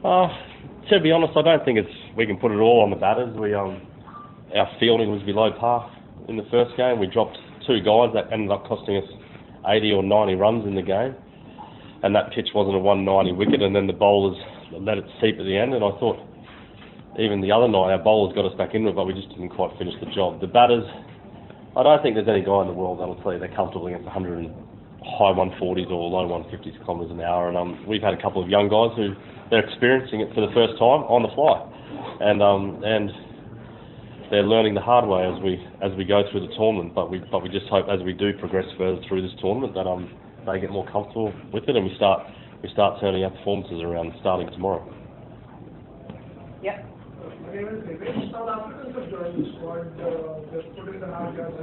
Uh, to be honest, I don't think we can put it all on the batters. Our fielding was below par in the first game. We dropped 2 guys that ended up costing us 80 or 90 runs in the game, and that pitch wasn't a 190 wicket. And then the bowlers let it seep at the end, and I thought even the other night our bowlers got us back into it, but we just didn't quite finish the job. The batters, I don't think there's any guy in the world that'll tell you they're comfortable against 100 and high 140s or low 150s kilometres an hour. And we've had a couple of young guys who they're experiencing it for the first time on the fly, and they're learning the hard way as we go through the tournament. But we just hope as we do progress further through this tournament that they get more comfortable with it, and we start turning our performances around starting tomorrow. Yeah. South Africans have joined the squad. Just put in the hard yards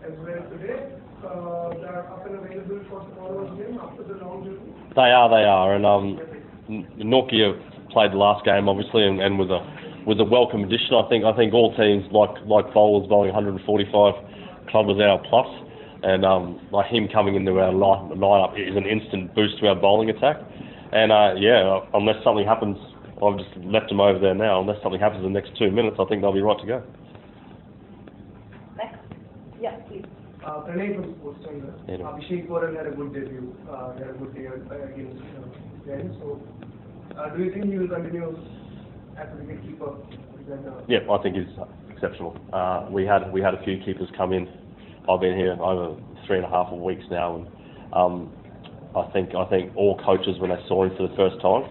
as well today. They're up and available for tomorrow's game after the long journey. They are, and Nokia played the last game obviously, and was a welcome addition. I think all teams like bowlers bowling 145 kilometres an hour plus, and like him coming into our lineup is an instant boost to our bowling attack. And unless something happens, I've just left them over there now. Unless something happens in the next 2 minutes, I think they'll be right to go. Next. Yeah, please. Pranay from Sports Channel. Abhishek Warren had a good debut. Had a good day against them. So, do you think he will continue as a wicketkeeper? Yeah, I think he's exceptional. We had a few keepers come in. I've been here over 3.5 weeks now, and I think all coaches, when they saw him for the first time,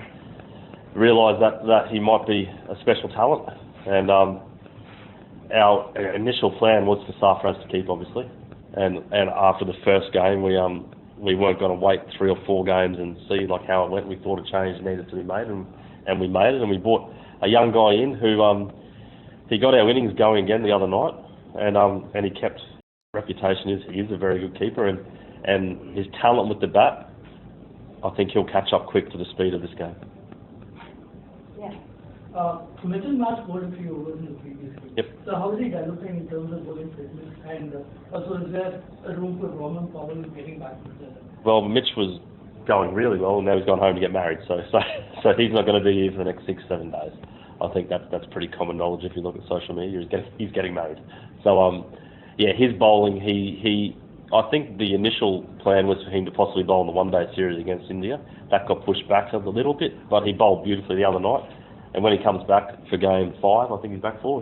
realised that he might be a special talent. And our initial plan was for Safran to keep, obviously. And after the first game, we weren't going to wait 3 or 4 games and see how it went. We thought a change needed to be made, and we made it. And we brought a young guy in who he got our innings going again the other night, and he kept reputation he is a very good keeper, and his talent with the bat, I think he'll catch up quick to the speed of this game. Yeah. Mitchell match bowled a few overs in the previous game. Yep. So how is he developing in terms of bowling fitness, and also is there a room for Roman Powell getting back to the... Well, Mitch was going really well, and now he's gone home to get married, so he's not going to be here for the next 6-7 days. I think that's pretty common knowledge if you look at social media. He's getting married. So his bowling, I think the initial plan was for him to possibly bowl in the one-day series against India. That got pushed back a little bit, but he bowled beautifully the other night. And when he comes back for game 5, I think he's back for,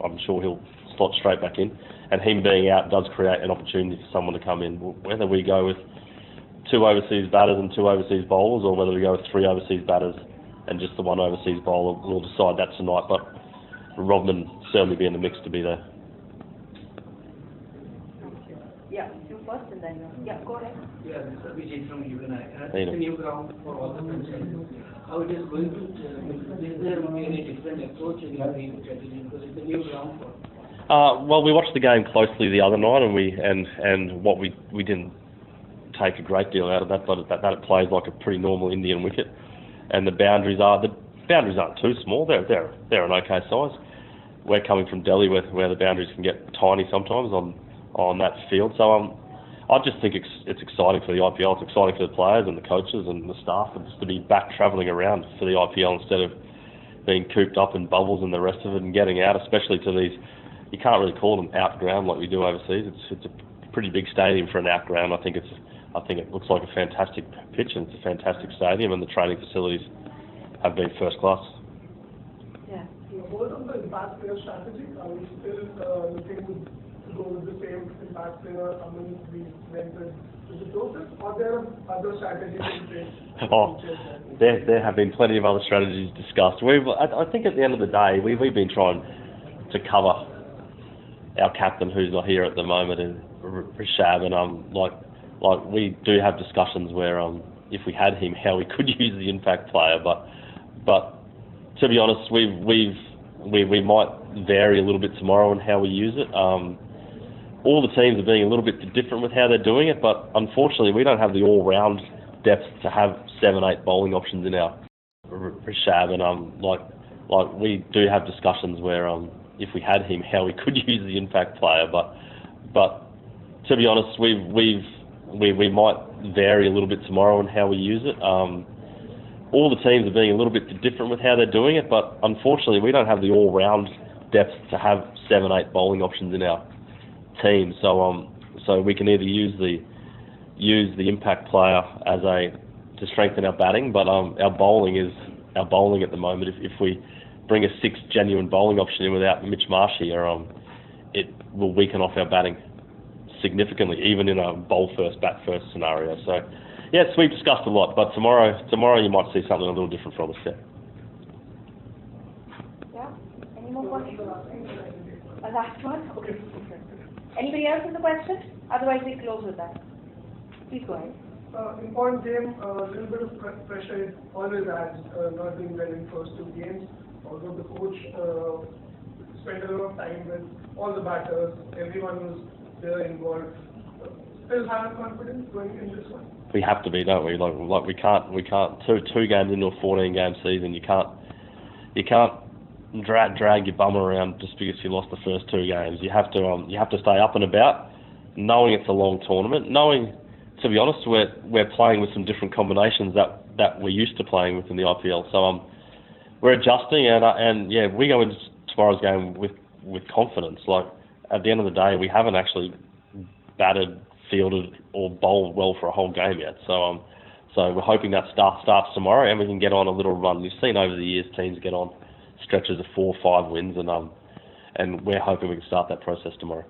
I'm sure he'll slot straight back in. And him being out does create an opportunity for someone to come in. Whether we go with 2 overseas batters and 2 overseas bowlers, or whether we go with 3 overseas batters and just the 1 overseas bowler, we'll decide that tonight. But Rodman certainly be in the mix to be there. Yeah, you first and then yeah, go ahead. Yeah, this is Vijay from UNI. It's a new ground for all the franchises. How it is going to, is there any different approach in your game strategy, because it's a new ground for? Well, we watched the game closely the other night, and what we didn't take a great deal out of that, but that it plays like a pretty normal Indian wicket, and the boundaries aren't too small. They're an okay size. We're coming from Delhi where the boundaries can get tiny sometimes on that field. So I just think it's exciting for the IPL. It's exciting for the players and the coaches and the staff, and just to be back travelling around for the IPL instead of being cooped up in bubbles and the rest of it, and getting out, especially to these. You can't really call them out ground like we do overseas. It's a pretty big stadium for an out ground. I think it looks like a fantastic pitch, and it's a fantastic stadium, and the training facilities have been first class. Yeah. What on the impact player strategy? Are we still looking to go with the same impact player among we went with the process, or there are other strategies in place? There have been plenty of other strategies discussed. I think at the end of the day, we've been trying to cover our captain, who's not here at the moment, and Rishabh, and like we do have discussions where if we had him, how we could use the impact player, but to be honest, we might vary a little bit tomorrow on how we use it. All the teams are being a little bit different with how they're doing it, but unfortunately we don't have the all-round depth to have 7-8 bowling options in our Rishabh, and like we do have discussions where if we had him, how we could use the impact player, but to be honest, we might vary a little bit tomorrow on how we use it. all the teams are being a little bit different with how they're doing it, but unfortunately we don't have the all-round depth to have 7, 8 bowling options in our team. So we can either use the impact player to strengthen our batting, but our bowling at the moment. If we bring a 6th genuine bowling option in without Mitch Marsh here, it will weaken off our batting significantly, even in a bowl first, bat first scenario. So, yes, we've discussed a lot, but tomorrow you might see something a little different from us. Yeah. Yeah? Any more questions? A last one? Okay. Anybody else in the question? Otherwise we close with that. Please go ahead. In point game, a little bit of pressure it always adds, not doing well in first 2 games. Although the coach spent a lot of time with all the batters, everyone was there involved. Still have confidence going in this one? We have to be, don't we? Like we can't. Two games into a 14-game season, you can't drag your bum around just because you lost the first 2 games. You have to stay up and about, knowing it's a long tournament, knowing, to be honest, we're playing with some different combinations that we're used to playing with in the IPL. So we're adjusting, and yeah, we go into tomorrow's game with confidence. Like, at the end of the day, we haven't actually batted, fielded, or bowled well for a whole game yet. So we're hoping that starts tomorrow, and we can get on a little run. You've seen over the years teams get on stretches of 4 or 5 wins, and we're hoping we can start that process tomorrow.